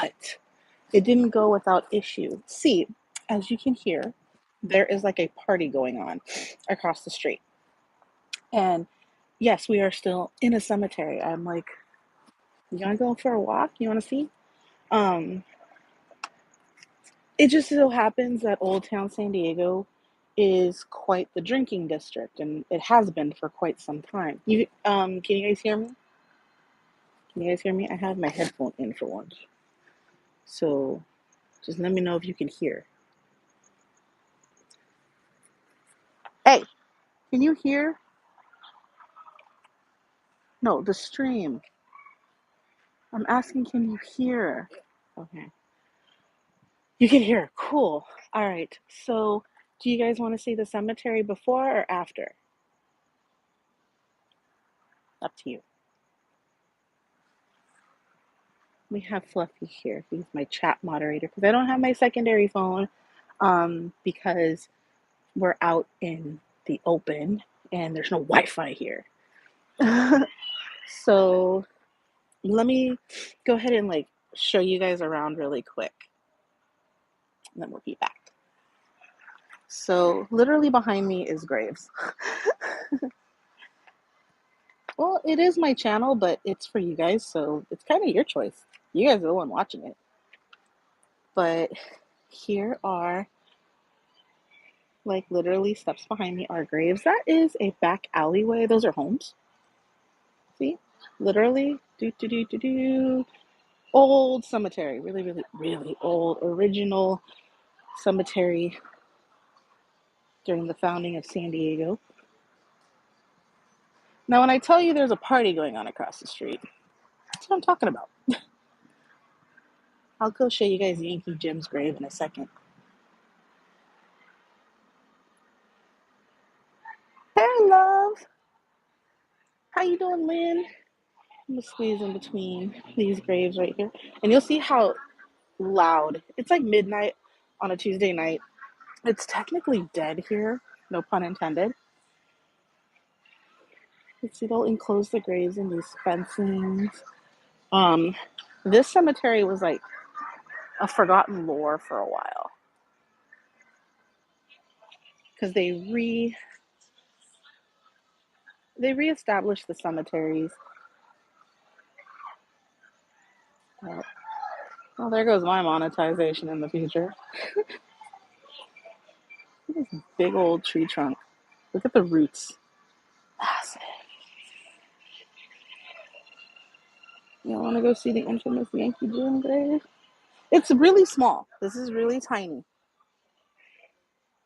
but it didn't go without issue. See, as you can hear, there is like a party going on across the street. And yes, we are still in a cemetery. I'm like, you want to go for a walk? You want to see? Um, it just so happens that Old Town San Diego is quite the drinking district, and it has been for quite some time. Can you guys hear me? Can you guys hear me? I have my headphone in for once. So just let me know if you can hear. Hey, can you hear? No, the stream. I'm asking, can you hear? Okay. You can hear. Cool. All right. So do you guys want to see the cemetery before or after? Up to you. We have Fluffy here. He's my chat moderator because I don't have my secondary phone because we're out in the open and there's no Wi-Fi here. So let me go ahead and like show you guys around really quick. And then we'll be back. So literally behind me is graves. Well, it is my channel, but it's for you guys, so it's kind of your choice. You guys are the one watching it. But here are, like, literally steps behind me are graves. That is a back alleyway. Those are homes. See? Literally, old cemetery. Really, really, really old, original cemetery during the founding of San Diego. Now, when I tell you there's a party going on across the street, that's what I'm talking about. I'll go show you guys Yankee Jim's grave in a second. Hey, love. How you doing, Lynn? I'm gonna squeeze in between these graves right here, and you'll see how loud. It's like midnight on a Tuesday night. It's technically dead here, no pun intended. You see, they'll enclose the graves in these fencings. This cemetery was like a forgotten lore for a while because they reestablished the cemeteries. Oh, there goes my monetization in the future. Look at this big old tree trunk. Look at the roots. Massive. You want to go see the infamous Yankee Jim grave? It's really small. This is really tiny.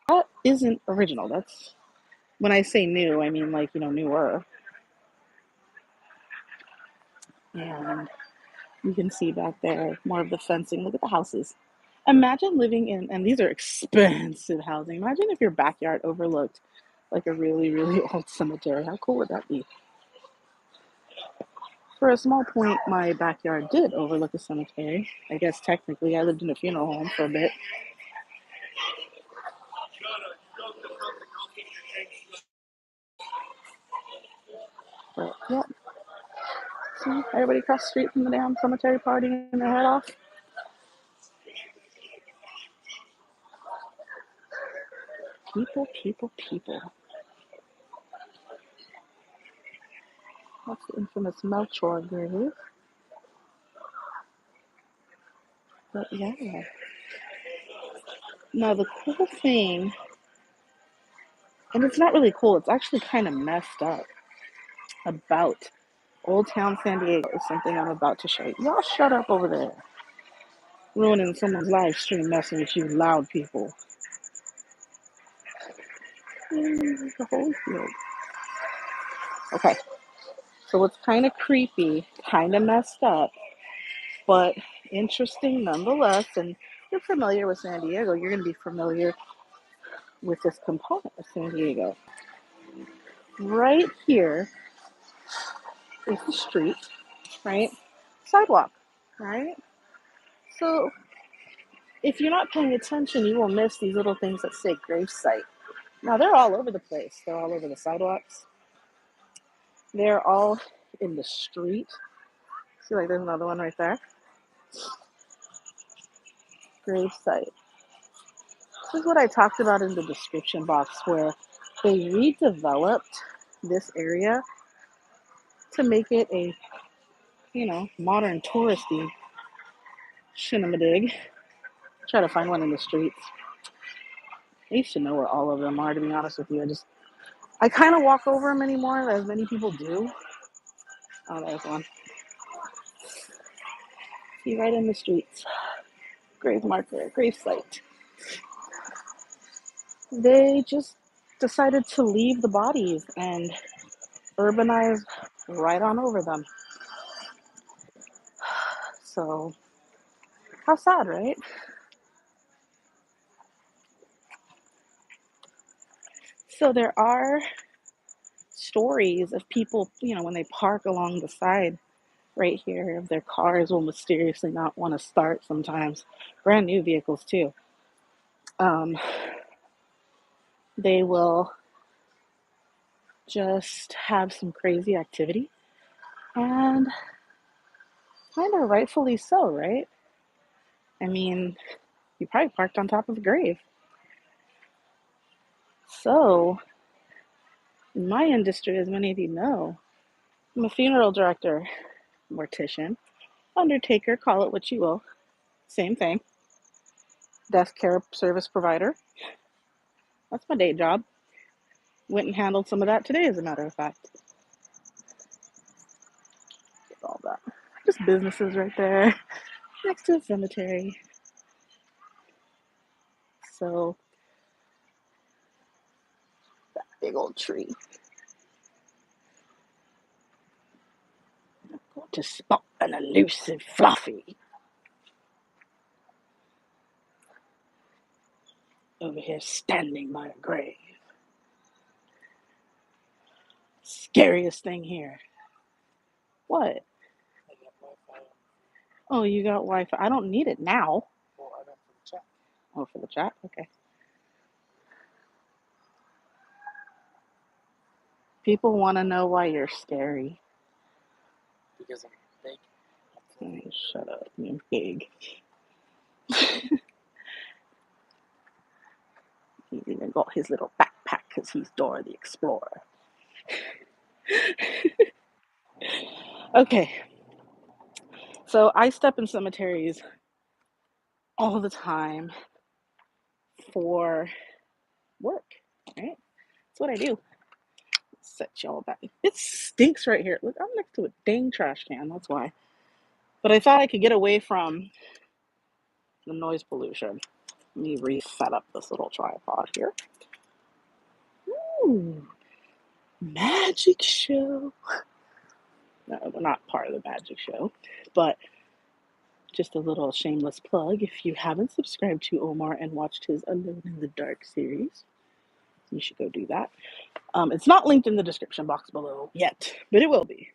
That isn't original. That's, when I say new, I mean like, newer. And you can see back there more of the fencing. Look at the houses. Imagine living in, and these are expensive housing. Imagine if your backyard overlooked like a really, really old cemetery. How cool would that be? For a small point, my backyard did overlook a cemetery. I guess technically I lived in a funeral home for a bit. But yeah. See, everybody across the street from the damn cemetery partying their head off. People, people, people. That's the infamous Melchor grave. But yeah. Now the cool thing, and it's not really cool, it's actually kind of messed up about Old Town San Diego is something I'm about to show you. Y'all shut up over there. Ruining someone's live stream, messing with you loud people. The whole field. Okay. So it's kind of creepy, kind of messed up, but interesting nonetheless. And if you're familiar with San Diego, you're going to be familiar with this component of San Diego. Right here is the street, right? Sidewalk, right? So if you're not paying attention, you will miss these little things that say gravesite. Now they're all over the place. They're all over the sidewalks. They're all in the street. See, like there's another one right there. grave site. This is what I talked about in the description box, where they redeveloped this area to make it a, modern touristy shinamadig. Try to find one in the streets. I used to know where all of them are, to be honest with you. I kind of walk over them anymore, as many people do. Oh, there's one. See, right in the streets. Grave marker, grave site. They just decided to leave the bodies and urbanize right on over them. So, how sad, right? So there are stories of people, when they park along the side right here, their cars will mysteriously not want to start sometimes. Brand new vehicles too. They will just have some crazy activity, and kind of rightfully so, right? I mean, you probably parked on top of a grave. So, in my industry, as many of you know, I'm a funeral director, mortician, undertaker, call it what you will. Same thing. Death care service provider. That's my day job. Went and handled some of that today, as a matter of fact. All that. Just businesses right there next to a cemetery. So, that big old tree. I'm going to spot an elusive fluffy over here standing by a grave. Scariest thing here. What? Oh, you got Wi-Fi. I don't need it now. Oh, for the chat? Okay. People want to know why you're scary. Because I'm big. Oh, shut up. You're big. He's even got his little backpack because he's Dora the Explorer. Okay. So I step in cemeteries all the time for work, right? That's what I do. Set y'all back. It stinks right here. Look, I'm next to a dang trash can. That's why. But I thought I could get away from the noise pollution. Let me reset up this little tripod here. Ooh, magic show. No, we're not part of the magic show, but just a little shameless plug. If you haven't subscribed to Omar and watched his Alone in the Dark series, you should go do that. It's not linked in the description box below yet, but it will be.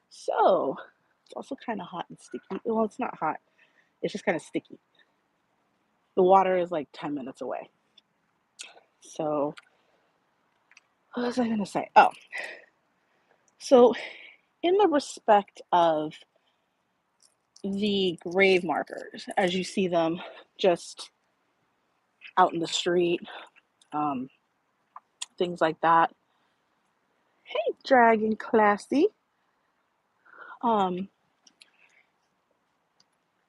So, it's also kind of hot and sticky. Well, it's not hot. It's just kind of sticky. The water is like 10 minutes away. So, what was I going to say? Oh, so in the respect of the grave markers, as you see them just out in the street, things like that. Hey, Dragon Classy. You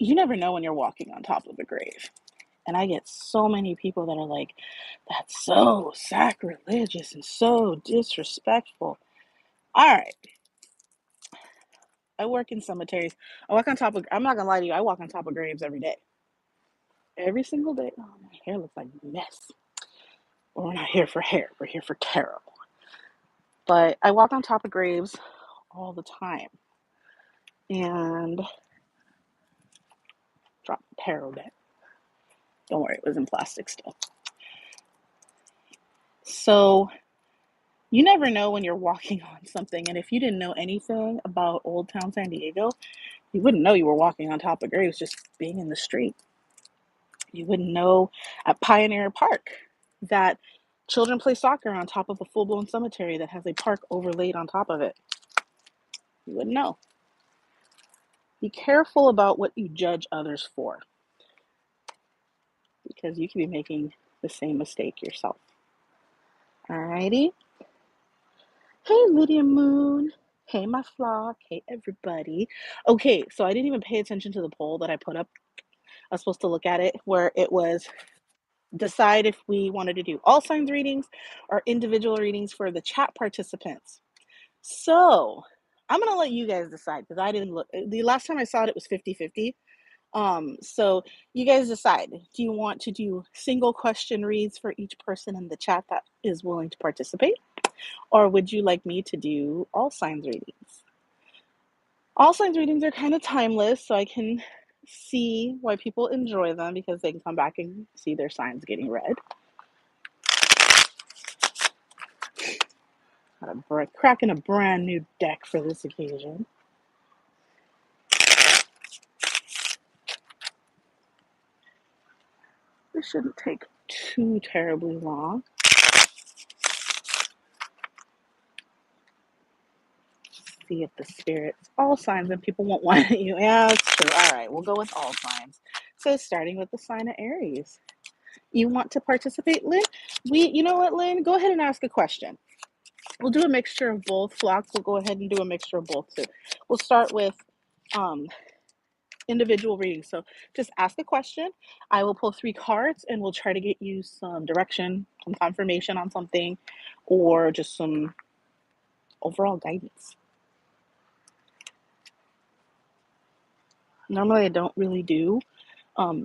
never know when you're walking on top of a grave. And I get so many people that are like, that's so sacrilegious and so disrespectful. All right. I work in cemeteries. I'm not going to lie to you, I walk on top of graves every day. Every single day. Oh, my hair looks like a mess. Well, we're not here for hair. We're here for tarot. But I walk on top of graves all the time. And drop the tarot deck. Don't worry, it was in plastic still. So you never know when you're walking on something. And if you didn't know anything about Old Town San Diego, you wouldn't know you were walking on top of graves just being in the street. You wouldn't know at Pioneer Park that children play soccer on top of a full-blown cemetery that has a park overlaid on top of it. You wouldn't know. Be careful about what you judge others for. because you could be making the same mistake yourself. Alrighty. Hey, Lydia Moon. Hey, my flock. Hey, everybody. Okay, so I didn't even pay attention to the poll that I put up. I was supposed to look at it where it was decide if we wanted to do all signs readings or individual readings for the chat participants. So I'm going to let you guys decide because I didn't look. The last time I saw it, it was 50-50. So you guys decide. Do you want to do single question reads for each person in the chat that is willing to participate? Or would you like me to do all signs readings? All signs readings are kind of timeless, so I can see why people enjoy them because they can come back and see their signs getting read. Cracking a brand new deck for this occasion. This shouldn't take too terribly long. See if the spirits, all signs, and people won't want you. Yeah, that's true. All right, we'll go with all signs. So starting with the sign of Aries. You want to participate, Lynn? You know what, Lynn? Go ahead and ask a question. We'll do a mixture of both. Flock, we'll go ahead and do a mixture of both too. We'll start with individual readings. So just ask a question. I will pull 3 cards and we'll try to get you some direction, some confirmation on something, or just some overall guidance. Normally I don't really do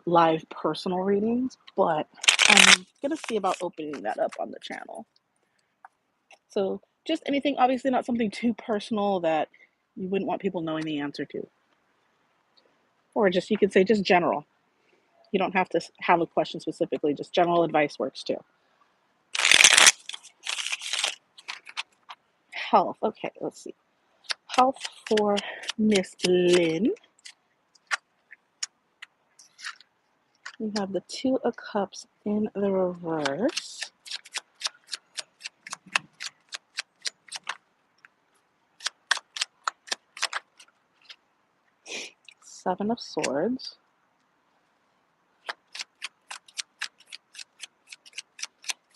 live personal readings, but I'm going to see about opening that up on the channel. So just anything, obviously not something too personal that you wouldn't want people knowing the answer to. Or just, you could say just general. You don't have to have a question specifically, just general advice works too. Health, okay, let's see. Health for Miss Lynn. We have the 2 of Cups in the reverse. Seven of Swords.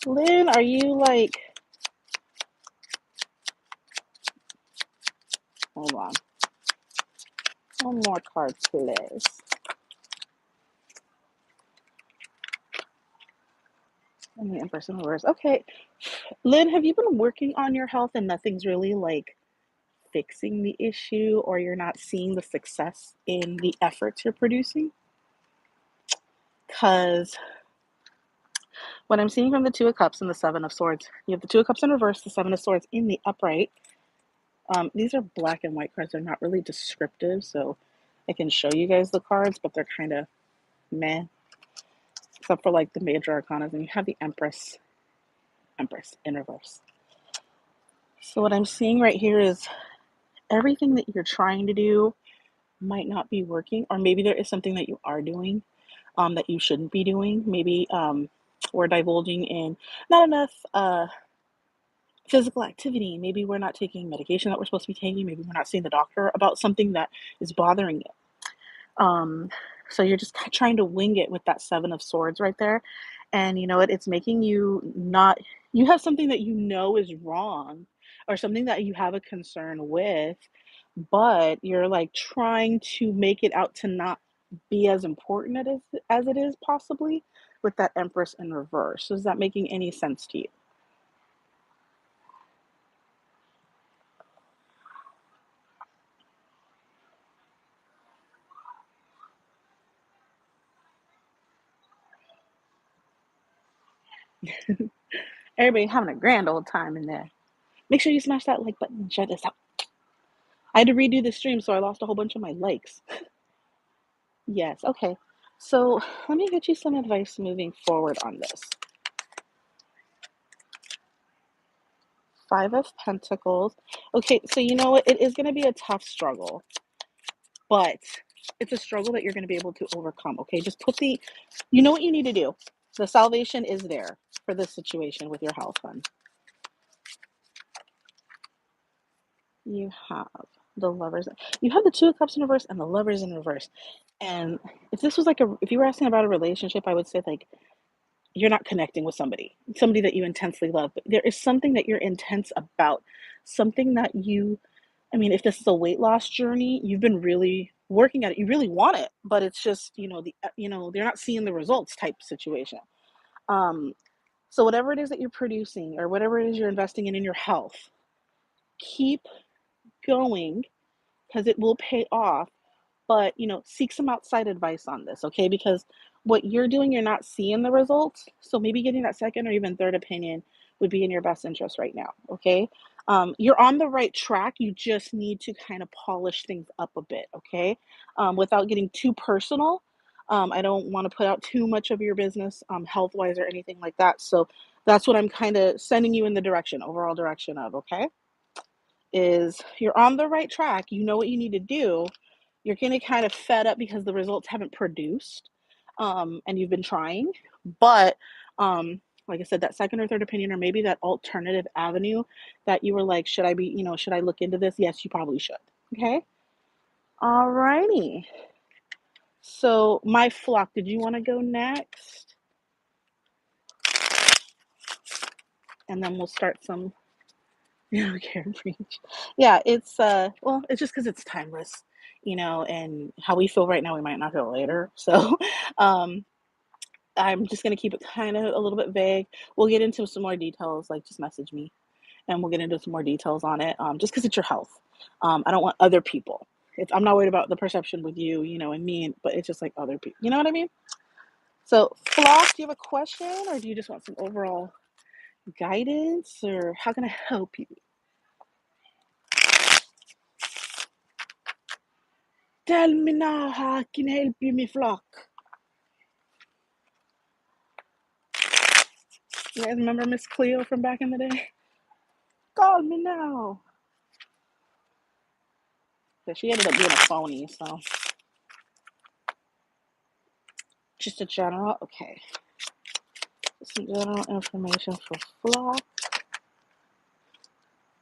Lynn, are you like... Hold on. One more card, please. And the Empress in reverse. Okay. Lynn, have you been working on your health and nothing's really like fixing the issue, or you're not seeing the success in the efforts you're producing? Because what I'm seeing from the 2 of Cups and the 7 of Swords, you have the 2 of Cups in reverse, the 7 of Swords in the upright. These are black and white cards. They're not really descriptive, so I can show you guys the cards, but they're kind of meh, except for like the major arcana. And you have the Empress in reverse. So what I'm seeing right here is everything that you're trying to do might not be working, or maybe there is something that you are doing that you shouldn't be doing. Maybe we're divulging in not enough physical activity. Maybe we're not taking medication that we're supposed to be taking. Maybe we're not seeing the doctor about something that is bothering you. So you're just trying to wing it with that 7 of Swords right there. And you know what? It's making you not, you have something that you know is wrong or something that you have a concern with, but you're like trying to make it out to not be as important as it is possibly with that Empress in reverse. Is that making any sense to you? Everybody having a grand old time in there. Make sure you smash that like button and share this out. I had to redo the stream, so I lost a whole bunch of my likes. Yes, okay. So let me get you some advice moving forward on this. 5 of Pentacles. Okay, so you know what? It is going to be a tough struggle, but it's a struggle that you're going to be able to overcome, okay? Just put you know what you need to do. The salvation is there for this situation with your health, hun. You have the Lovers. You have the 2 of Cups in reverse and the Lovers in reverse. And if this was like if you were asking about a relationship, I would say like you're not connecting with somebody that you intensely love, but there is something that you're intense about, something that you, I mean, if this is a weight loss journey, you've been really working at it, you really want it, but it's just, they're not seeing the results type situation. Um, so whatever it is that you're producing or whatever it is you're investing in your health, keep going because it will pay off. But seek some outside advice on this, okay? Because what you're doing, you're not seeing the results, so maybe getting that second or even third opinion would be in your best interest right now, okay? You're on the right track, you just need to kind of polish things up a bit, okay? Without getting too personal. I don't want to put out too much of your business health-wise or anything like that, so that's what I'm kind of sending you in the overall direction of, okay? Is you're on the right track, you know what you need to do. You're getting kind of fed up because the results haven't produced, and you've been trying, but like I said, that second or third opinion, or maybe that alternative avenue that you were like, should I look into this? Yes, you probably should. Okay. Alrighty. So my flock, did you want to go next? And then we'll start some. Yeah, Karen preach. Yeah, it's it's just because it's timeless, and how we feel right now, we might not feel later. So, um, I'm just gonna keep it kind of a little bit vague. We'll get into some more details, like just message me, and we'll get into some more details on it. Just because it's your health, I don't want other people. I'm not worried about the perception with you, and me, but it's just like other people. You know what I mean? So, Floss, do you have a question, or do you just want some overall guidance, or how can I help you? Tell me now how I can help you, me flock. You guys remember Miss Cleo from back in the day? Call me now. Yeah, she ended up being a phony, so just a general. Okay, some general information for flock.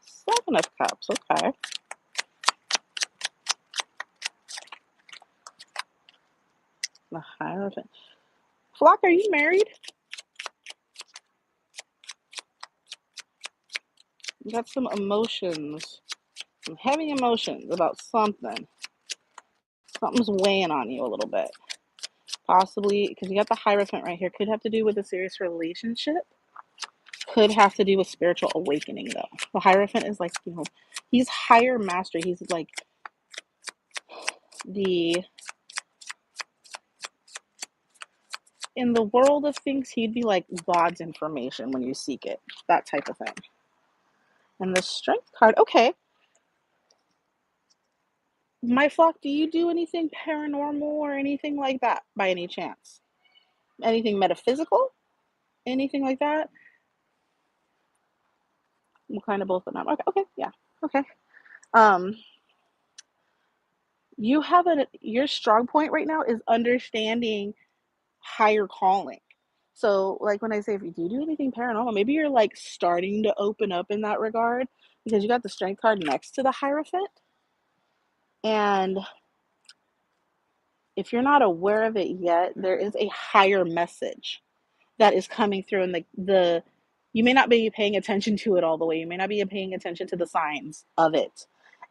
Seven of Cups. Okay. The Hierophant. Flock, are you married? You got some emotions, some heavy emotions about something. Something's weighing on you a little bit. Possibly because you got the Hierophant right here. Could have to do with a serious relationship. Could have to do with spiritual awakening, though. The Hierophant is like, he's higher master. He's like in the world of things, he'd be like God's information when you seek it. That type of thing. And the Strength card, okay. My flock, do you do anything paranormal or anything like that by any chance? Anything metaphysical? Anything like that? Well, kind of both, but not. Okay, yeah, okay. Um, your strong point right now is understanding higher calling. So, like when I say if you do anything paranormal, maybe you're like starting to open up in that regard because you got the Strength card next to the Hierophant, and if you're not aware of it yet, there is a higher message that is coming through, and the you may not be paying attention to it all the way. You may not be paying attention to the signs of it,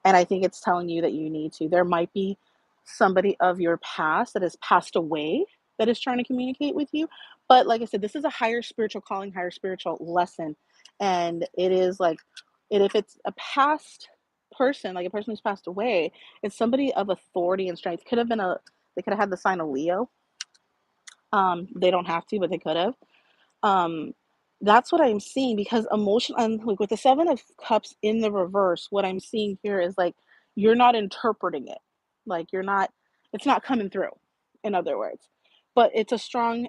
and I think it's telling you that you need to. There might be somebody of your past that has passed away that is trying to communicate with you, but like I said, this is a higher spiritual calling, higher spiritual lesson, and it is like, and if it's a past person, like a person who's passed away, it's somebody of authority and strength. They could have had the sign of Leo. They don't have to, but they could have. Um, that's what I'm seeing because emotion and like with the Seven of Cups in the reverse, what I'm seeing here is like you're not interpreting it. Like it's not coming through, in other words. But it's a strong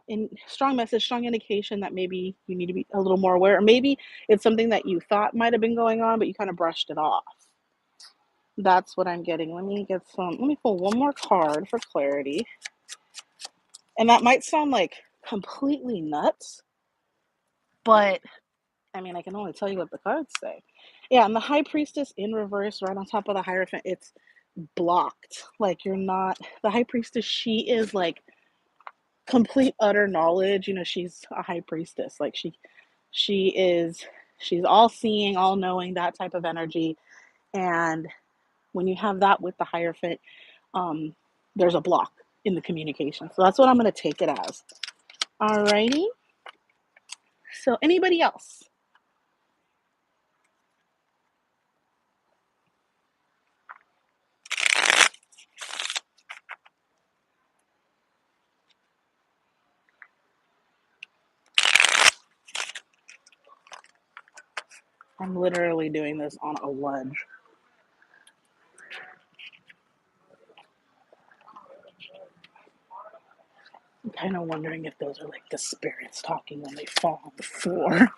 message, strong indication that maybe you need to be a little more aware, or maybe it's something that you thought might have been going on, but you kind of brushed it off. That's what I'm getting. Let me pull one more card for clarity. And that might sound like completely nuts, but I mean, I can only tell you what the cards say. Yeah, and the High Priestess in reverse, right on top of the Hierophant, it's blocked. Like you're not, the High Priestess, she is like complete utter knowledge. You know, she's a high priestess. Like she is she's all seeing, all knowing, that type of energy. And when you have that with the Hierophant, um, there's a block in the communication. So that's what I'm going to take it as. Alrighty. So anybody else? I'm literally doing this on a ledge. I'm kind of wondering if those are like the spirits talking when they fall on the floor.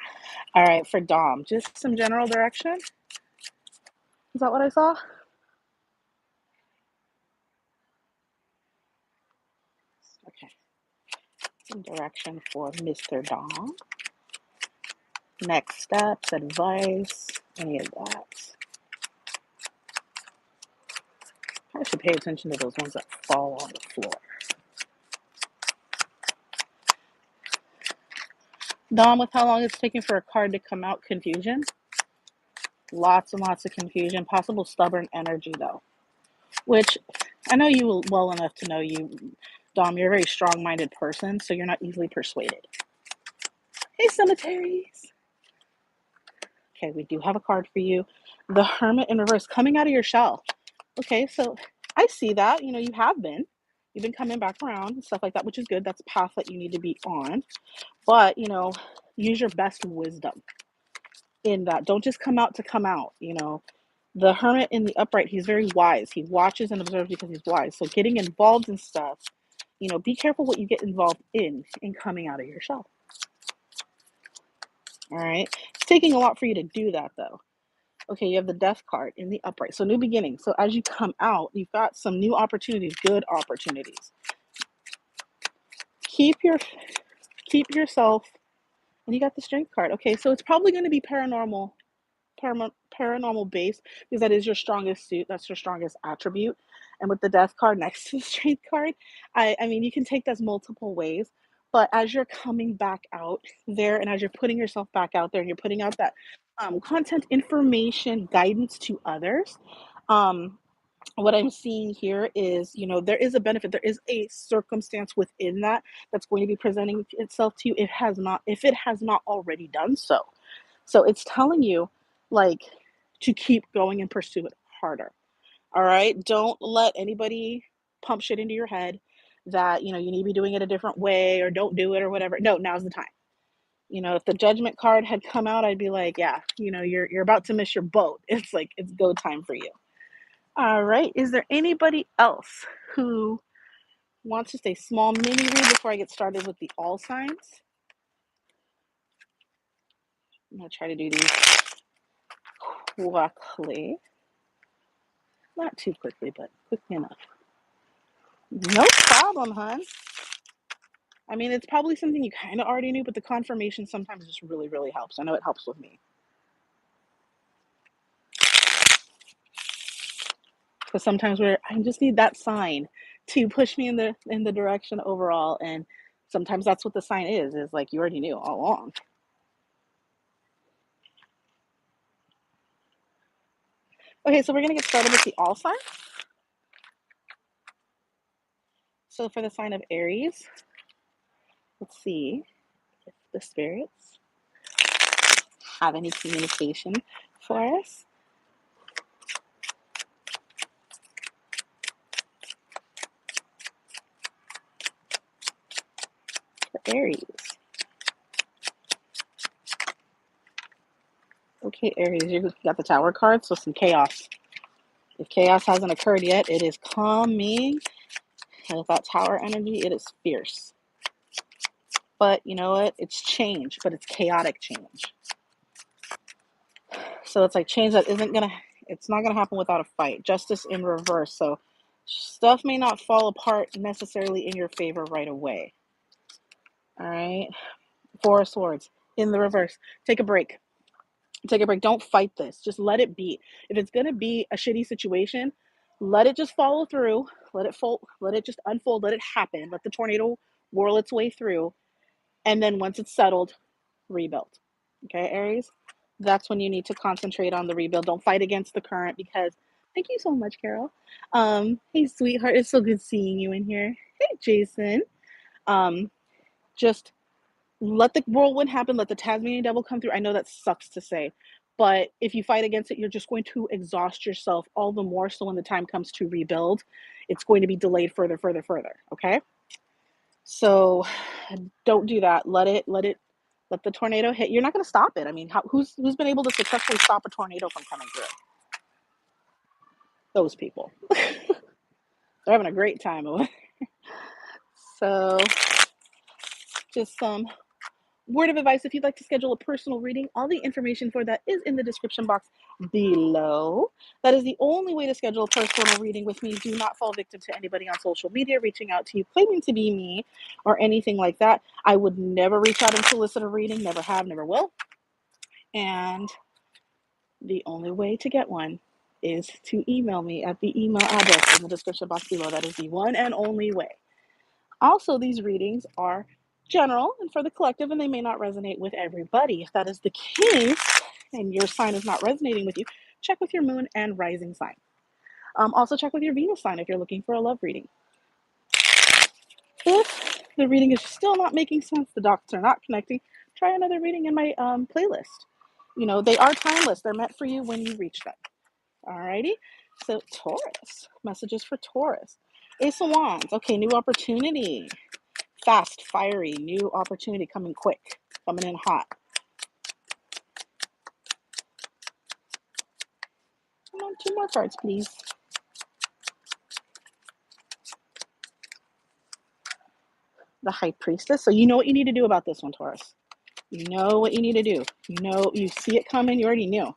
All right, for Dom, just some general direction. Is that what I saw? Okay. Some direction for Mr. Dom. Next steps, advice, any of that. I should pay attention to those ones that fall on the floor. Dom, with how long it's taking for a card to come out, confusion. Lots and lots of confusion. Possible stubborn energy, though. Which, I know you well enough to know you, Dom, you're a very strong-minded person, so you're not easily persuaded. Hey, cemeteries. Okay, we do have a card for you. The Hermit in reverse, coming out of your shell. Okay, so I see that. You know, you have been. You've been coming back around and stuff like that, which is good. That's a path that you need to be on. But, you know, use your best wisdom in that. Don't just come out to come out, you know. The Hermit in the upright, he's very wise. He watches and observes because he's wise. So getting involved in stuff, you know, be careful what you get involved in coming out of your shell. All right. It's taking a lot for you to do that, though. Okay, you have the Death card in the upright. So new beginning. So as you come out, you've got some new opportunities, good opportunities. Keep yourself, and you got the Strength card. Okay, so it's probably going to be paranormal base, because that is your strongest suit. That's your strongest attribute. And with the Death card next to the Strength card, I mean, you can take this multiple ways. But as you're coming back out there, and as you're putting yourself back out there, and you're putting out that content, information, guidance to others, what I'm seeing here is, you know, there is a benefit. There is a circumstance within that that's going to be presenting itself to you. If it has not already done so. So it's telling you, like, to keep going and pursue it harder. All right. Don't let anybody pump shit into your head that, you know, you need to be doing it a different way or don't do it or whatever. No, now's the time. You know, if the Judgment card had come out, I'd be like, yeah, you know, you're about to miss your boat. It's like, it's go time for you. All right. Is there anybody else who wants just a small mini read before I get started with the all signs? I'm going to try to do these quickly. Not too quickly, but quickly enough. No problem, hon. I mean, it's probably something you kind of already knew, but the confirmation sometimes just really, really helps. I know it helps with me. Because sometimes I just need that sign to push me in the direction overall, and sometimes that's what the sign is like you already knew all along. Okay, so we're gonna get started with the all signs. So for the sign of Aries, let's see if the spirits have any communication for us. For Aries. Okay, Aries, you got the Tower card, so some chaos. If chaos hasn't occurred yet, it is coming. And with that Tower energy, it is fierce. But you know what? It's change, but it's chaotic change. So it's like change that it's not gonna happen without a fight. Justice in reverse. So stuff may not fall apart necessarily in your favor right away. All right. Four of Swords in the reverse. Take a break. Take a break. Don't fight this. Just let it be. If it's going to be a shitty situation, let it just follow through. Let it just unfold. Let it happen. Let the tornado whirl its way through, and then once it's settled, rebuild. Okay, Aries? That's when you need to concentrate on the rebuild. Don't fight against the current because, thank you so much, Carol. Hey, sweetheart. It's so good seeing you in here. Hey, Jason. Um, just let the whirlwind happen. Let the Tasmanian devil come through. I know that sucks to say, but if you fight against it, you're just going to exhaust yourself all the more. So when the time comes to rebuild, it's going to be delayed further. Okay? So don't do that. Let the tornado hit. You're not going to stop it. I mean, who's been able to successfully stop a tornado from coming through? Those people. They're having a great time over there. So just some word of advice: if you'd like to schedule a personal reading, all the information for that is in the description box below. That is the only way to schedule a personal reading with me. Do not fall victim to anybody on social media reaching out to you claiming to be me or anything like that. I would never reach out and solicit a reading, never have, never will. And the only way to get one is to email me at the email address in the description box below. That is the one and only way. Also, these readings are general and for the collective, and they may not resonate with everybody. If that is the case and your sign is not resonating with you, check with your moon and rising sign. Also, check with your Venus sign if you're looking for a love reading. If the reading is still not making sense, the dots are not connecting, try another reading in my playlist. You know, they are timeless. They're meant for you when you reach them. Alrighty. So Taurus, messages for Taurus. Ace of Wands. Okay, new opportunity. Fast, fiery, new opportunity coming quick, coming in hot. Come on, 2 more cards, please. The High Priestess. So you know what you need to do about this one, Taurus. You know what you need to do. You know, you see it coming. You already knew.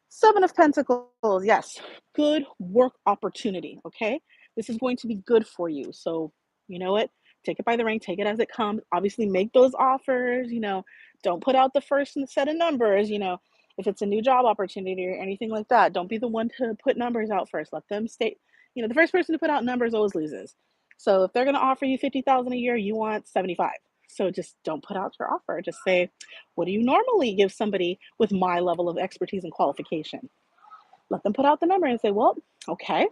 7 of Pentacles. Yes. Good work opportunity. Okay. This is going to be good for you. So, you know what? Take it by the ring. Take it as it comes. Obviously, make those offers. You know, don't put out the first set of numbers. You know, if it's a new job opportunity or anything like that, don't be the one to put numbers out first. Let them stay. You know, the first person to put out numbers always loses. So if they're going to offer you 50,000 a year, you want 75. So just don't put out your offer. Just say, what do you normally give somebody with my level of expertise and qualification? Let them put out the number and say, well, okay,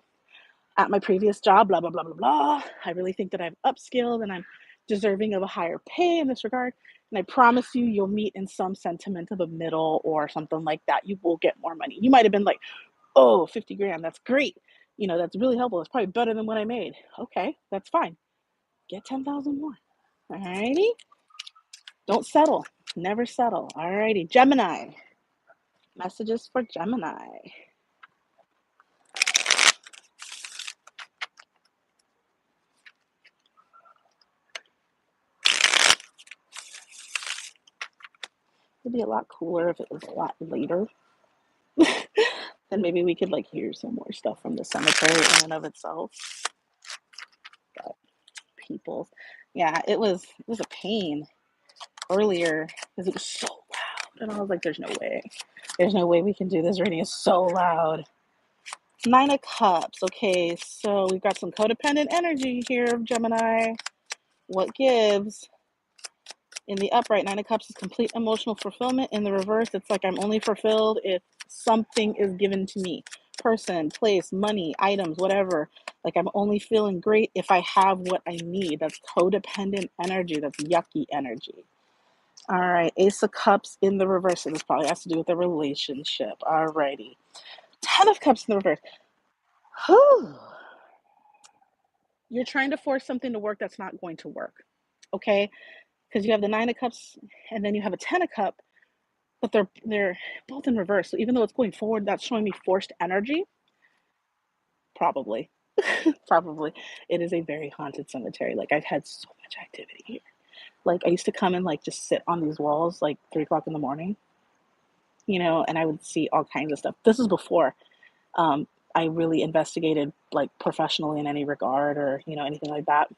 at my previous job, blah, blah, blah, blah, blah. I really think that I've upskilled and I'm deserving of a higher pay in this regard. And I promise you, you'll meet in some sentiment of a middle or something like that. You will get more money. You might have been like, oh, 50 grand. That's great. You know, that's really helpful. It's probably better than what I made. Okay, that's fine. Get 10,000 more. All righty. Don't settle. Never settle. All righty. Gemini. Messages for Gemini. It'd be a lot cooler if it was a lot later. Then maybe we could like hear some more stuff from the cemetery in and of itself. But people, yeah, it was a pain earlier because it was so loud, and I was like, there's no way we can do this reading. It's so loud. 9 of Cups. Okay, so we've got some codependent energy here, Gemini. What gives? In the upright, 9 of Cups is complete emotional fulfillment. In the reverse, it's like I'm only fulfilled if something is given to me. Person, place, money, items, whatever. Like I'm only feeling great if I have what I need. That's codependent energy. That's yucky energy. All right, Ace of Cups in the reverse. So this probably has to do with the relationship. All righty. 10 of Cups in the reverse. Whew. You're trying to force something to work that's not going to work. Okay? Because you have the 9 of Cups and then you have a 10 of Cups, but they're both in reverse. So even though it's going forward, that's showing me forced energy. Probably. Probably. It is a very haunted cemetery. Like I've had so much activity here. Like I used to come and like just sit on these walls like 3 o'clock in the morning, you know, and I would see all kinds of stuff. This is before I really investigated like professionally in any regard or, you know, anything like that.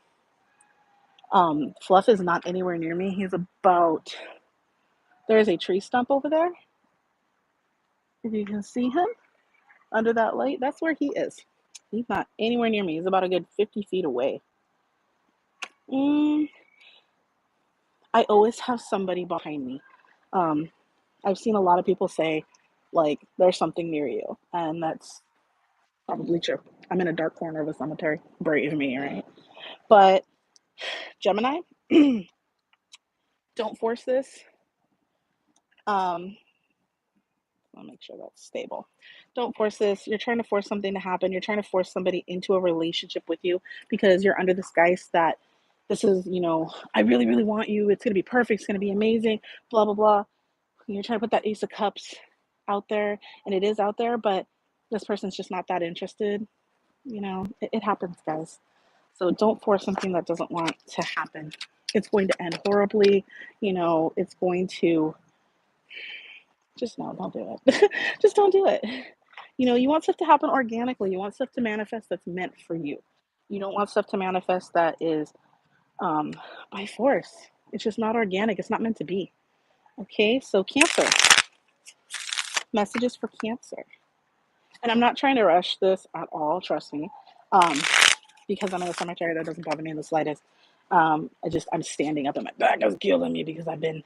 Fluff is not anywhere near me. He's about, there is a tree stump over there. If you can see him under that light, that's where he is. He's not anywhere near me. He's about a good 50 feet away. Mm, I always have somebody behind me. Um, I've seen a lot of people say, like, there's something near you, and that's probably true. I'm in a dark corner of a cemetery. Brave me, right? But Gemini, don't force this. Um, I'll make sure that's stable. Don't force this. You're trying to force something to happen. You're trying to force somebody into a relationship with you because you're under this guise that this is, I really, really want you. It's going to be perfect. It's going to be amazing. Blah, blah, blah. And you're trying to put that Ace of Cups out there, and it is out there, but this person's just not that interested. It happens, guys. So don't force something that doesn't want to happen. It's going to end horribly. It's going to just no, don't do it. Just don't do it. You want stuff to happen organically. You want stuff to manifest that's meant for you. You don't want stuff to manifest that is um, by force. It's just not organic. It's not meant to be. Okay, so Cancer, messages for Cancer. And I'm not trying to rush this at all, trust me. Um, because I'm in a cemetery, that doesn't bother me in the slightest. I'm standing up and my back is killing me because I've been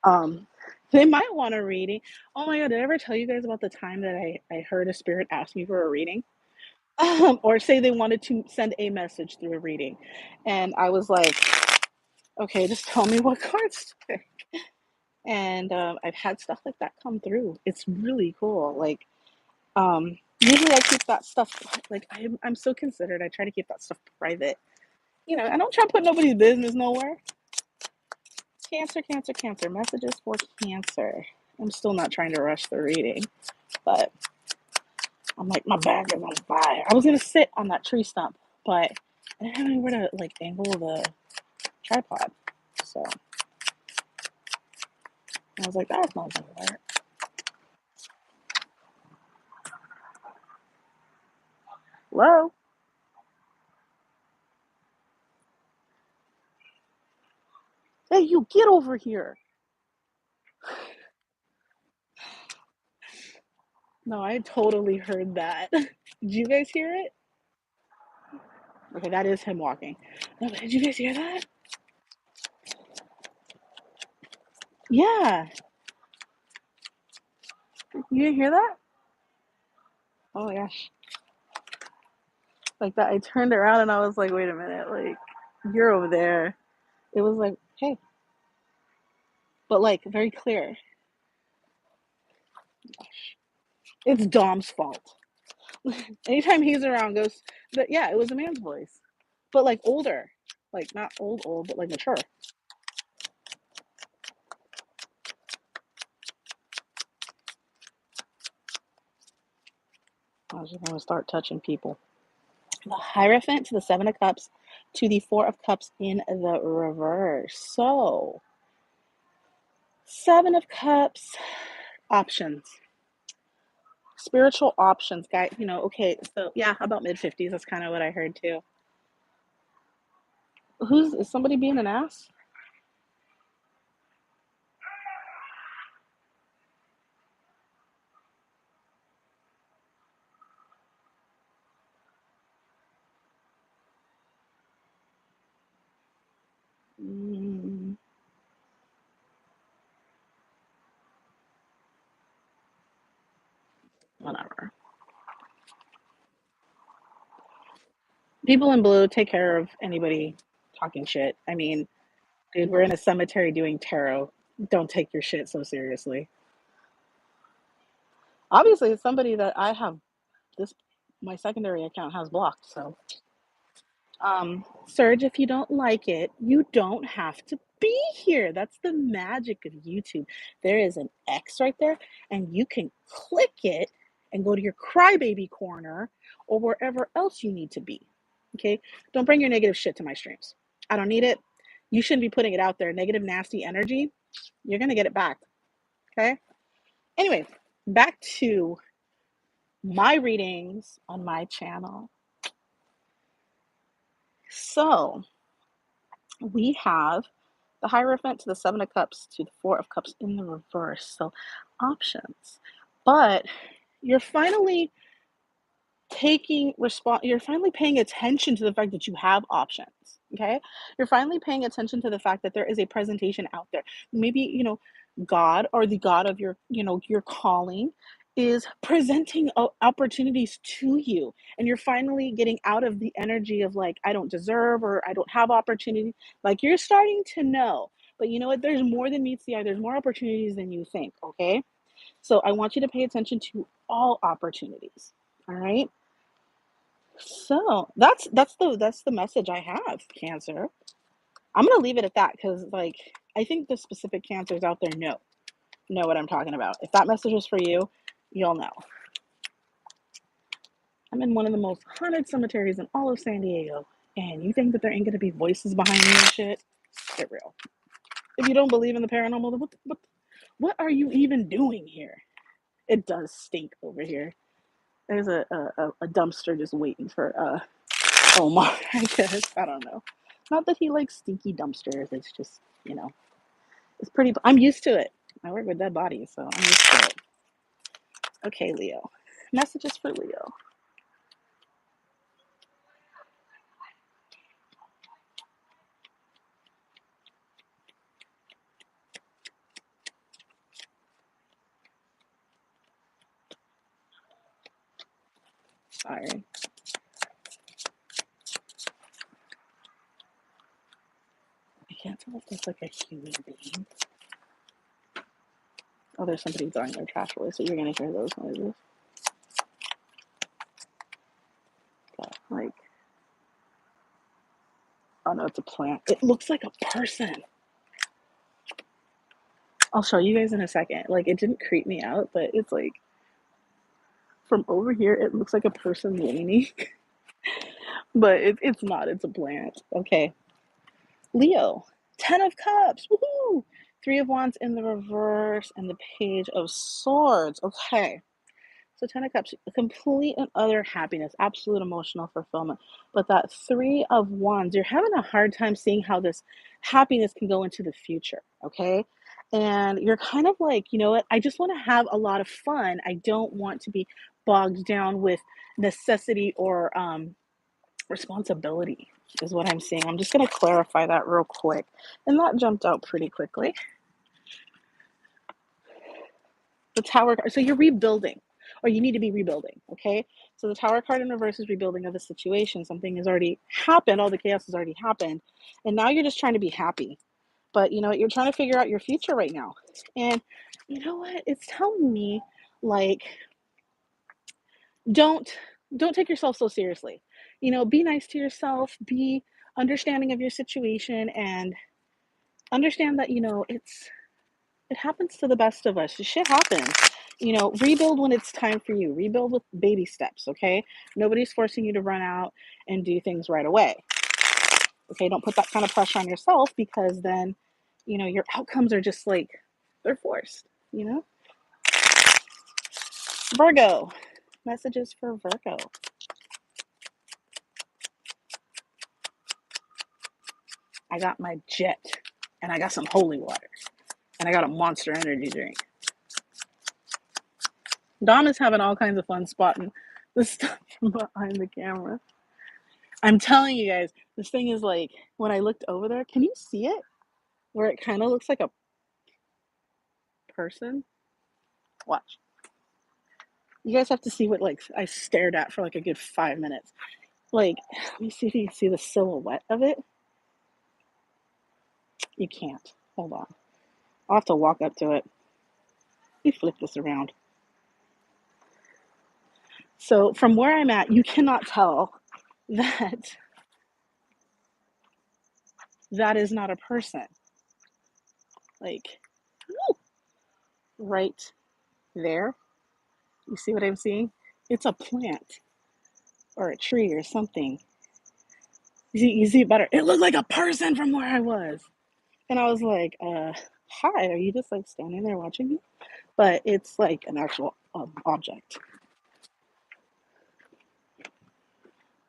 Um, they might want a reading. Oh my god, did I ever tell you guys about the time that I heard a spirit ask me for a reading? Or say they wanted to send a message through a reading. And I was like, okay, just tell me what cards to pick. And I've had stuff like that come through. It's really cool. Like, usually I keep that stuff, like, I'm so considerate. I try to keep that stuff private. I don't try to put nobody's business nowhere. Cancer, Cancer, Cancer. Messages for Cancer. I'm still not trying to rush the reading, but I'm like, my back is on fire. I was gonna sit on that tree stump, but I didn't have anywhere to like angle the tripod. So I was like, that's not gonna work. Hello? Hey, you get over here. No, I totally heard that. Did you guys hear it? Okay, that is him walking. No, but did you guys hear that? Yeah. You didn't hear that? Oh my gosh. Like that, I turned around and I was like, wait a minute, like, you're over there. It was like, hey, but like very clear. It's Dom's fault. Anytime he's around, goes, but yeah, it was a man's voice, but like older, like not old, but like mature. I was just gonna start touching people. The Hierophant to the Seven of Cups to the Four of Cups in the reverse. So, Seven of Cups, options, spiritual options, guy. Okay, so yeah, about mid 50s. That's kind of what I heard too. Is somebody being an ass? Mm, whatever. People in blue, take care of anybody talking shit. I mean, dude, we're in a cemetery doing tarot. Don't take your shit so seriously. Obviously, it's somebody that I have this my secondary account has blocked. So, Serge, if you don't like it, you don't have to be here. That's the magic of YouTube. There is an X right there, and you can click it and go to your crybaby corner or wherever else you need to be. Okay? Don't bring your negative shit to my streams. I don't need it. You shouldn't be putting it out there. Negative, nasty energy, you're going to get it back. Okay? Anyway, back to my readings on my channel. So, we have the Hierophant to the Seven of Cups to the Four of Cups in the reverse. So, options. But you're finally you're finally paying attention to the fact that you have options. Okay, you're finally paying attention to the fact that there is a presentation out there. Maybe, God, or the God of your, your calling, is presenting opportunities to you, and you're finally getting out of the energy of like, I don't deserve, or I don't have opportunity. Like, you're starting to know, but you know what, there's more than meets the eye. There's more opportunities than you think. Okay, so I want you to pay attention to all opportunities. All right, so that's the message I have, Cancer. I'm gonna leave it at that, because like, I think the specific Cancers out there know what I'm talking about. If that message is for you, you'll know. I'm in one of the most haunted cemeteries in all of San Diego, and you think that there ain't gonna be voices behind me and shit? Get real. If you don't believe in the paranormal, then what are you even doing here? It does stink over here. There's a dumpster just waiting for Omar, I guess. I don't know. Not that he likes stinky dumpsters. It's just, it's pretty. I'm used to it. I work with dead bodies, so I'm used to it. Okay, Leo. Messages for Leo. Sorry. I can't tell if that's like a human being. Oh, there's somebody throwing their trash away, so you're gonna hear those noises. But like, oh no, it's a plant. It looks like a person. I'll show you guys in a second. Like, it didn't creep me out, but it's like, from over here, it looks like a person leaning. But it's not. It's a plant. Okay. Leo. 10 of Cups. Woohoo! 3 of Wands in the reverse, and the Page of Swords. Okay. So 10 of Cups, complete and utter happiness, absolute emotional fulfillment. But that 3 of Wands, you're having a hard time seeing how this happiness can go into the future, okay? And you're kind of like, you know what? I just want to have a lot of fun. I don't want to be bogged down with necessity or responsibility, is what I'm seeing. I'm just going to clarify that real quick. And that jumped out pretty quickly. The Tower card. So you're rebuilding, or you need to be rebuilding. Okay. So the Tower card in reverse is rebuilding of the situation. Something has already happened. All the chaos has already happened. And now you're just trying to be happy. But you know what? You're trying to figure out your future right now. And you know what? It's telling me, like, don't take yourself so seriously. Be nice to yourself, be understanding of your situation, and understand that, it happens to the best of us. Shit happens. Rebuild when it's time for you. Rebuild with baby steps, okay? Nobody's forcing you to run out and do things right away. Okay, don't put that kind of pressure on yourself, because then, your outcomes are just like, they're forced. Virgo. Messages for Virgo. I got my jet, and I got some holy water, and I got a Monster Energy drink. Dom is having all kinds of fun spotting this stuff from behind the camera. I'm telling you guys, this thing is like, when I looked over there, can you see it? Where it kind of looks like a person? Watch. You guys have to see what, like, I stared at for like a good 5 minutes. Like, let me see if you can see the silhouette of it. You can't. Hold on. I'll have to walk up to it. Let me flip this around. So from where I'm at, you cannot tell that that is not a person. Like, right there. You see what I'm seeing? It's a plant or a tree or something. You see it better. It looked like a person from where I was. And I was like, hi, are you just like standing there watching me? But it's like an actual object.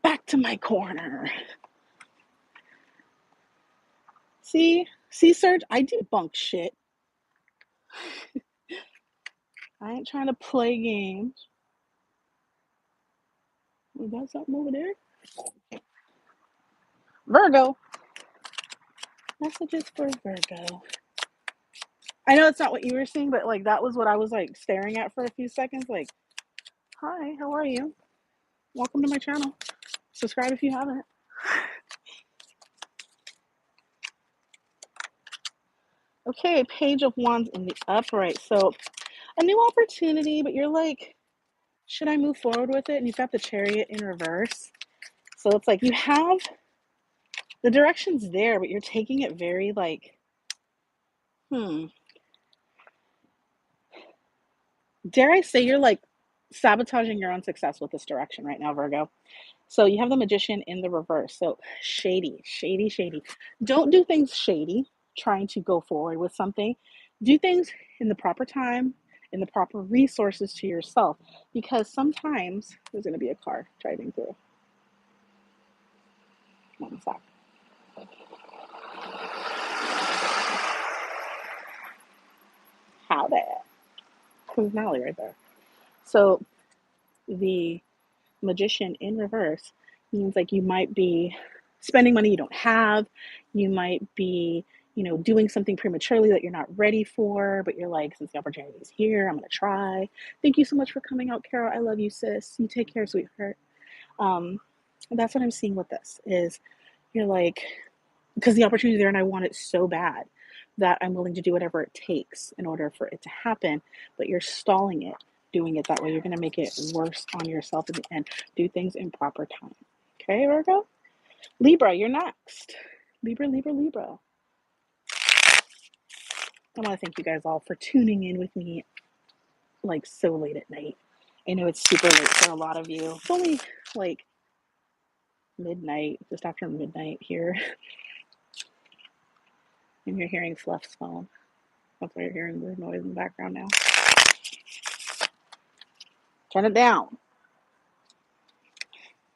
Back to my corner. See, Serge, I debunk shit. I ain't trying to play games. We got something over there? Virgo. Messages for Virgo. I know it's not what you were seeing, but like that was what I was like staring at for a few seconds. Like, hi, how are you? Welcome to my channel. Subscribe if you haven't. Okay, Page of Wands in the upright. So a new opportunity, but you're like, should I move forward with it? And you've got the Chariot in reverse. So it's like you have the directions there, but you're taking it very like, dare I say you're like sabotaging your own success with this direction right now, Virgo. So you have the Magician in the reverse. So shady, shady, shady. Don't do things shady, trying to go forward with something. Do things in the proper time, in the proper resources to yourself. Because sometimes there's going to be a car driving through. One sec. How that? Who's Nally right there? So the Magician in reverse means like you might be spending money you don't have. You might be, doing something prematurely that you're not ready for, but you're like, since the opportunity is here, I'm going to try. Thank you so much for coming out, Carol. I love you, sis. You take care, sweetheart. That's what I'm seeing with this is you're like, because the opportunity is there and I want it so bad that I'm willing to do whatever it takes in order for it to happen, but you're stalling it, doing it that way. You're going to make it worse on yourself in the end. Do things in proper time. Okay, Virgo? Libra, you're next. Libra, Libra, Libra. I want to thank you guys all for tuning in with me like so late at night. I know it's super late for a lot of you. It's only like midnight, just after midnight here. And you're hearing Fluff's phone. That's why you're hearing weird noise in the background now. Turn it down.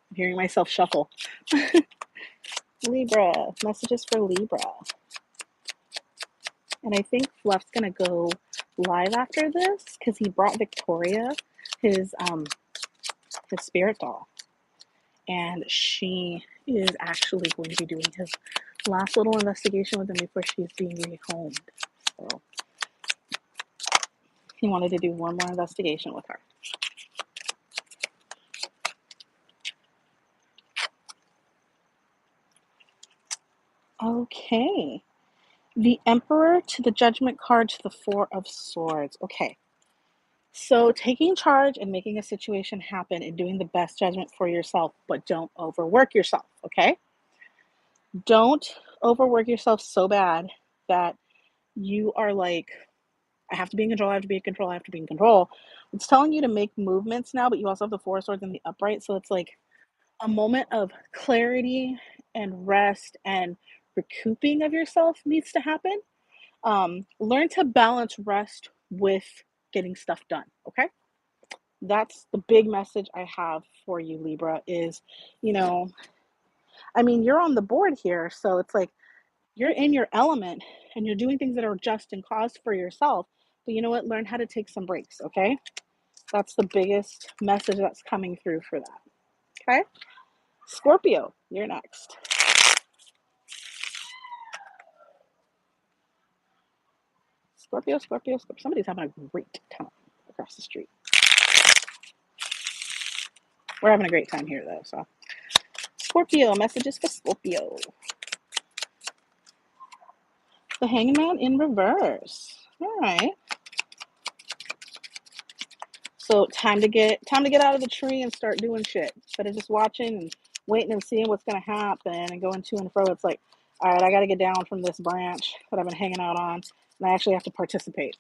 I'm hearing myself shuffle. Libra, messages for Libra. And I think Fluff's gonna go live after this because he brought Victoria his spirit doll, and she is actually going to be doing his last little investigation with him before she's being rehomed. So he wanted to do one more investigation with her. Okay. The Emperor to the Judgment card to the Four of Swords. Okay. So taking charge and making a situation happen and doing the best judgment for yourself, but don't overwork yourself, okay? Don't overwork yourself so bad that you are like, I have to be in control, I have to be in control, I have to be in control. It's telling you to make movements now, but you also have the Four of Swords in the upright. So it's like a moment of clarity and rest and recouping of yourself needs to happen. Learn to balance rest with getting stuff done, okay? That's the big message I have for you, Libra, is, you're on the board here. So it's like you're in your element and you're doing things that are just and cause for yourself. But you know what? Learn how to take some breaks, okay? That's the biggest message that's coming through for that, okay? Scorpio, you're next. Scorpio, Scorpio, Scorpio. Somebody's having a great time across the street. We're having a great time here, though, so. Scorpio, messages for Scorpio. The Hangman in reverse. All right. So time to get out of the tree and start doing shit. Instead of just watching and waiting and seeing what's gonna happen and going to and fro. It's like, all right, I gotta get down from this branch that I've been hanging out on, and I actually have to participate.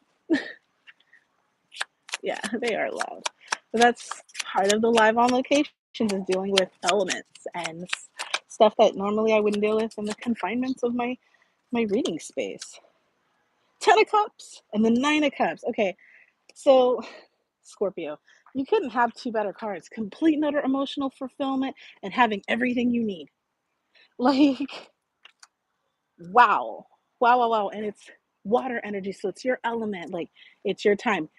Yeah, they are loud. But that's part of the live on locations, is dealing with elements and stuff that normally I wouldn't deal with in the confinements of my reading space. 10 of Cups and the 9 of Cups. Okay, so Scorpio, you couldn't have two better cards. Complete and utter emotional fulfillment and having everything you need. Like, wow. Wow, wow, wow. And it's water energy, so it's your element. Like, it's your time.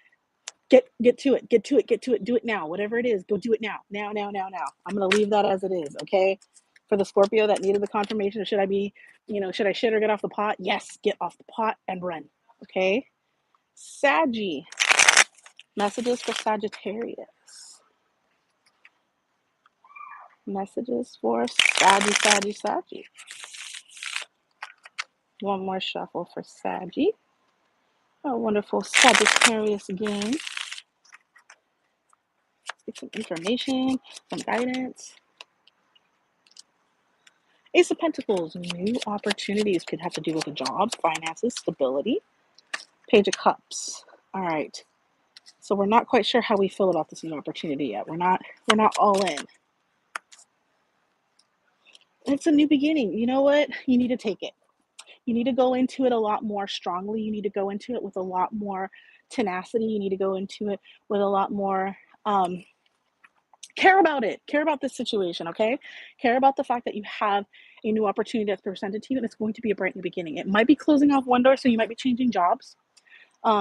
Get to it. Get to it. Get to it. Do it now. Whatever it is, go do it now. Now, now, now, now. I'm going to leave that as it is, okay? For the Scorpio that needed the confirmation, should I be, should I shit or get off the pot? Yes, get off the pot and run. Okay. Saggy. Messages for Sagittarius. Messages for Saggy. One more shuffle for Saggy. A wonderful Sagittarius game. Let's get some information, some guidance. Ace of Pentacles, new opportunities. Could have to do with a job, finances, stability. Page of Cups. All right. So we're not quite sure how we feel about this new opportunity yet. We're not all in. It's a new beginning. You know what? You need to take it. You need to go into it a lot more strongly. You need to go into it with a lot more tenacity. You need to go into it with a lot more care about it. Care about this situation, okay? Care about the fact that you have a new opportunity that's presented to you, and it's going to be a brand new beginning. It might be closing off one door, so you might be changing jobs.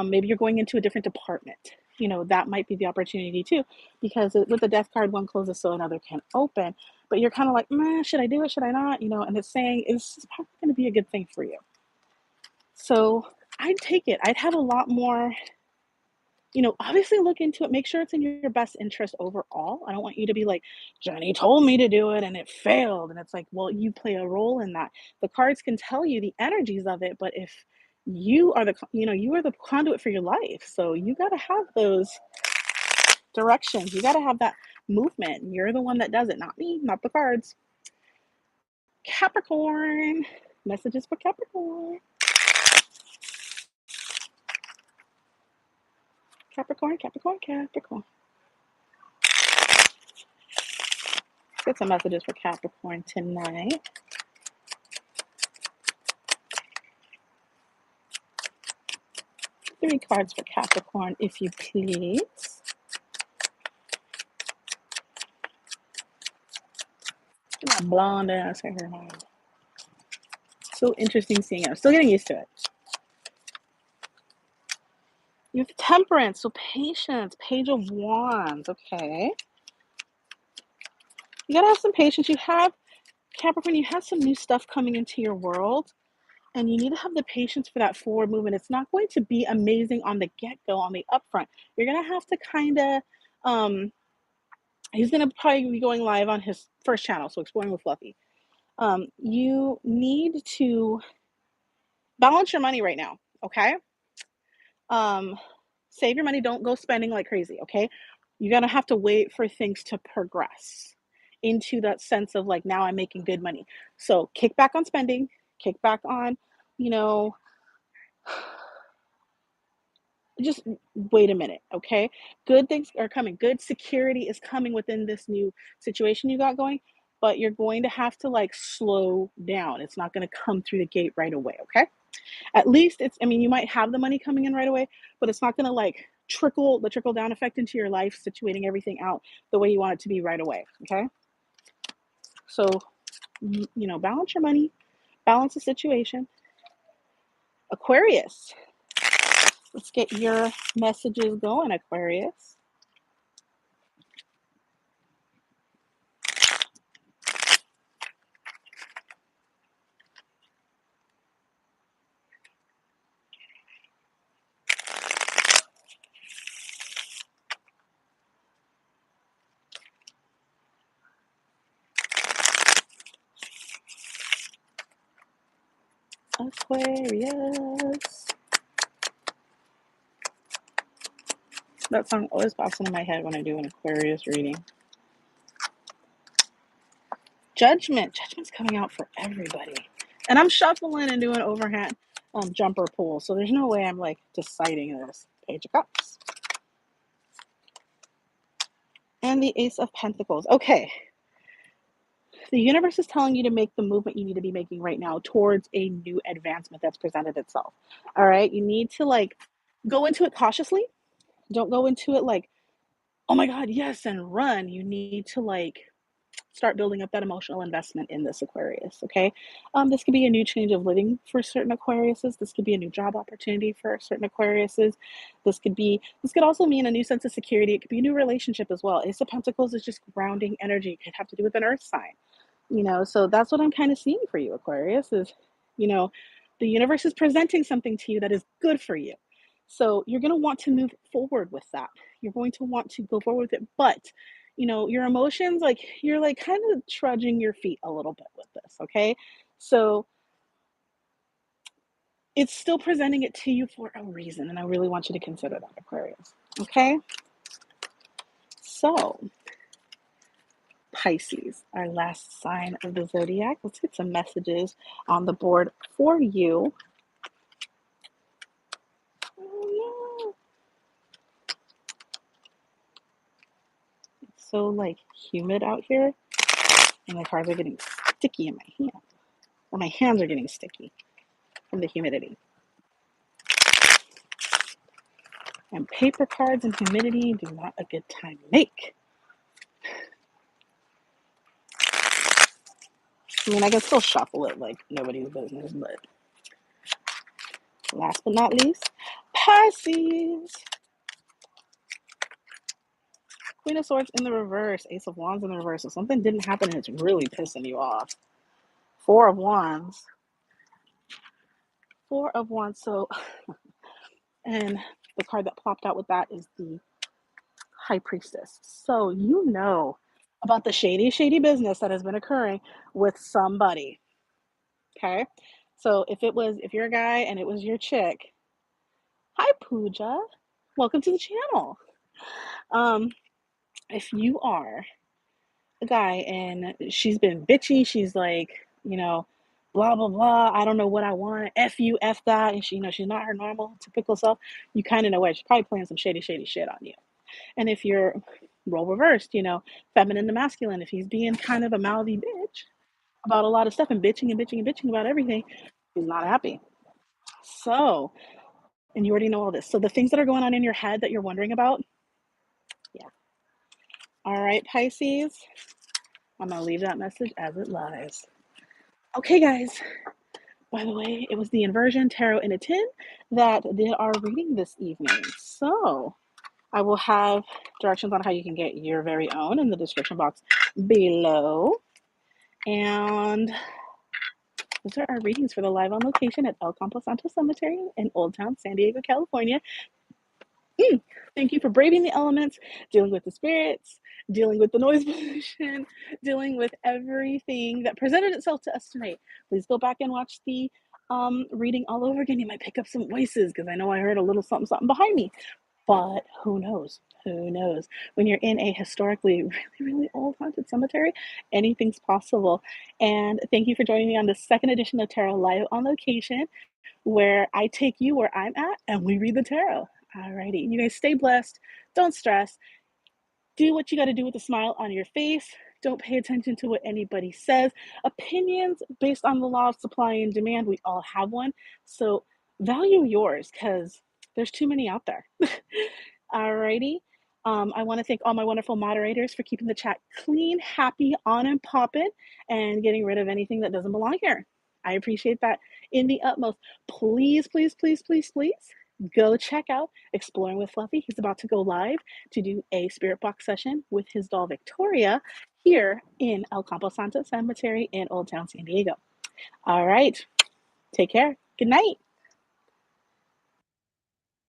Maybe you're going into a different department. That might be the opportunity too, because with the death card, one closes so another can open. But you're kind of like, should I do it? Should I not? And it's saying it's probably going to be a good thing for you. So I'd take it. I'd have a lot more, obviously look into it. Make sure it's in your best interest overall. I don't want you to be like, Jenny told me to do it and it failed. And it's like, well, you play a role in that. The cards can tell you the energies of it, but if you are you are the conduit for your life. So you got to have those directions. You got to have that movement. You're the one that does it, not me, not the cards. Capricorn. Messages for Capricorn. Capricorn. Let's get some messages for Capricorn tonight. Three cards for Capricorn, if you please. Get my blonde ass hair on. So interesting seeing it. I'm still getting used to it. You have Temperance, so patience. Page of Wands, okay. You gotta have some patience. You have, Capricorn, you have some new stuff coming into your world, and you need to have the patience for that forward movement. It's not going to be amazing on the get-go, on the upfront. You're gonna have to kind of, he's gonna probably be going live on his first channel, so Exploring with Fluffy. You need to balance your money right now, okay? Save your money. Don't go spending like crazy, okay? You're gonna have to wait for things to progress into that sense of like, now I'm making good money. So kick back on spending, kick back on, just wait a minute, okay? Good things are coming. Good security is coming within this new situation you got going, but you're going to have to like slow down. It's not going to come through the gate right away, okay? At least you might have the money coming in right away, but it's not going to like trickle down effect into your life, situating everything out the way you want it to be right away, okay? So, balance your money, balance the situation. Aquarius. Let's get your messages going, Aquarius. Aquarius. That song always pops into my head when I do an Aquarius reading. Judgment. Judgment's coming out for everybody. And I'm shuffling and doing overhand jumper pull. So there's no way I'm like deciding this. Page of Cups. And the Ace of Pentacles. Okay. The universe is telling you to make the movement you need to be making right now towards a new advancement that's presented itself. All right. You need to like go into it cautiously. Don't go into it like, oh my God, yes, and run. You need to like start building up that emotional investment in this Aquarius, okay? This could be a new change of living for certain Aquariuses. This could be a new job opportunity for certain Aquariuses. This could also mean a new sense of security. It could be a new relationship as well. Ace of Pentacles is just grounding energy. It could have to do with an earth sign. So that's what I'm kind of seeing for you, Aquarius, is, you know, the universe is presenting something to you that is good for you. So you're going to want to move forward with that. You're going to want to go forward with it. But, your emotions, like, you're like kind of trudging your feet a little bit with this. Okay. So it's still presenting it to you for a reason. And I really want you to consider that, Aquarius. Okay. So Pisces, our last sign of the zodiac. Let's get some messages on the board for you. Oh, no. It's so like humid out here, and the cards are getting sticky in my hand. Or my hands are getting sticky from the humidity. And paper cards and humidity do not a good time make. I mean, I can still shuffle it like nobody's business, but last but not least, Pisces. Queen of Swords in the reverse, Ace of Wands in the reverse. So something didn't happen and it's really pissing you off. Four of Wands. Four of Wands. So, and the card that plopped out with that is the High Priestess. So you know about the shady business that has been occurring with somebody. Okay? So if you're a guy and it was your chick, hi Pooja. Welcome to the channel. If you are a guy and she's been bitchy, she's like, blah blah blah, I don't know what I want, F you, F that, and she's not her normal typical self, you kind of know where she's probably playing some shady shit on you. And if you're role reversed, feminine to masculine, if he's being kind of a mouthy bitch about a lot of stuff and bitching and bitching and bitching about everything, he's not happy. So, and you already know all this. So the things that are going on in your head that you're wondering about, yeah. All right, Pisces, I'm going to leave that message as it lies. Okay, guys. By the way, it was the Inversion Tarot in a Tin that did our reading this evening. So I will have directions on how you can get your very own in the description box below. And those are our readings for the live on location at El Campo Santo Cemetery in Old Town, San Diego, California. Thank you for braving the elements, dealing with the spirits, dealing with the noise pollution, dealing with everything that presented itself to us tonight. Please go back and watch the reading all over again. You might pick up some voices because I know I heard a little something behind me. But who knows? Who knows? When you're in a historically really, really old haunted cemetery, anything's possible. And thank you for joining me on the second edition of Tarot Live on Location, where I take you where I'm at and we read the tarot. Alrighty, you guys stay blessed. Don't stress. Do what you got to do with a smile on your face. Don't pay attention to what anybody says. Opinions based on the law of supply and demand, we all have one. So value yours because there's too many out there. Alrighty. I want to thank all my wonderful moderators for keeping the chat clean, happy, on and popping, and getting rid of anything that doesn't belong here. I appreciate that in the utmost. Please, please, please, please, please go check out Exploring with Fluffy. He's about to go live to do a spirit box session with his doll Victoria here in El Campo Santo Cemetery in Old Town San Diego. All right. Take care. Good night.